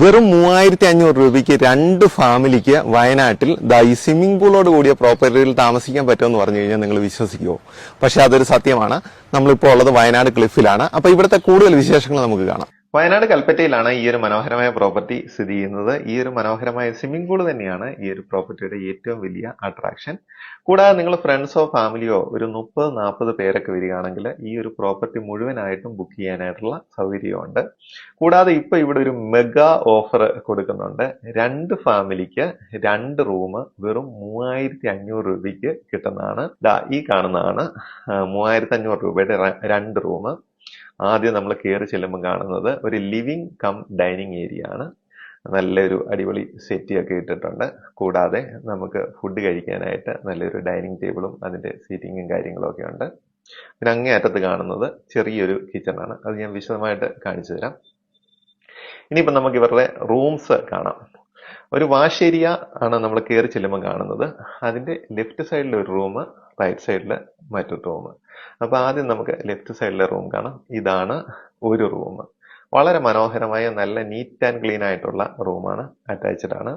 വെറും 3500 രൂപയ്ക്ക് 2 ഫാമിലിക്ക് വയനാട്ടിൽ ഈ സ്വിമ്മിംഗ് പൂളോട് കൂടിയ പ്രോപ്പർട്ടിയിൽ താമസിക്കാൻ പറ്റുമെന്ന് പറഞ്ഞു കഴിഞ്ഞാൽ നിങ്ങൾ വിശ്വസിക്കുമോ? പക്ഷെ അതൊരു സത്യമാണ്. നമ്മളിപ്പോൾ ഉള്ളത് വയനാട് ക്ലിഫിലാണ്. അപ്പൊ ഇവിടുത്തെ കൂടുതൽ വിശേഷങ്ങൾ നമുക്ക് കാണാം. വയനാട് കൽപ്പറ്റയിലാണ് ഈ ഒരു മനോഹരമായ പ്രോപ്പർട്ടി സ്ഥിതി ചെയ്യുന്നത്. ഈ ഒരു മനോഹരമായ സ്വിമ്മിംഗ് പൂൾ തന്നെയാണ് ഈ ഒരു പ്രോപ്പർട്ടിയുടെ ഏറ്റവും വലിയ അട്രാക്ഷൻ. കൂടാതെ നിങ്ങൾ ഫ്രണ്ട്സോ ഫാമിലിയോ ഒരു 30-40 പേരൊക്കെ വരികയാണെങ്കിൽ ഈ ഒരു പ്രോപ്പർട്ടി മുഴുവനായിട്ടും ബുക്ക് ചെയ്യാനായിട്ടുള്ള സൗകര്യമുണ്ട്. കൂടാതെ ഇപ്പൊ ഇവിടെ ഒരു മെഗാ ഓഫർ കൊടുക്കുന്നുണ്ട്. 2 ഫാമിലിക്ക് 2 റൂം വെറും 3500 രൂപയ്ക്ക് കിട്ടുന്നതാണ്. ഈ കാണുന്നതാണ് 3500 രൂപയുടെ 2 റൂം. ആദ്യം നമ്മൾ കയറി ചെല്ലുമ്പോൾ കാണുന്നത് ഒരു ലിവിംഗ് കം ഡൈനിങ് ഏരിയ ആണ്. നല്ലൊരു അടിപൊളി സെറ്റി ഒക്കെ ഇട്ടിട്ടുണ്ട്. കൂടാതെ നമുക്ക് ഫുഡ് കഴിക്കാനായിട്ട് നല്ലൊരു ഡൈനിങ് ടേബിളും അതിന്റെ സീറ്റിങ്ങും കാര്യങ്ങളും ഒക്കെ ഉണ്ട്. പിന്നെ അങ്ങേ അറ്റത്ത് കാണുന്നത് ചെറിയൊരു കിച്ചണാണ്. അത് ഞാൻ വിശദമായിട്ട് കാണിച്ചു തരാം. ഇനിയിപ്പോൾ നമുക്ക് ഇവരുടെ റൂംസ് കാണാം. ഒരു വാഷ് ഏരിയ ആണ് നമ്മൾ കയറി ചെല്ലുമ്പോൾ കാണുന്നത്. അതിന്റെ ലെഫ്റ്റ് സൈഡിൽ ഒരു റൂം, റൈറ്റ് സൈഡിൽ മറ്റൊരു റൂം. അപ്പൊ ആദ്യം നമുക്ക് ലെഫ്റ്റ് സൈഡിലെ റൂം കാണാം. ഇതാണ് ഒരു റൂം. വളരെ മനോഹരമായ നല്ല നീറ്റ് ആൻഡ് ക്ലീൻ ആയിട്ടുള്ള റൂമാണ്. അറ്റാച്ച്ഡ് ആണ്.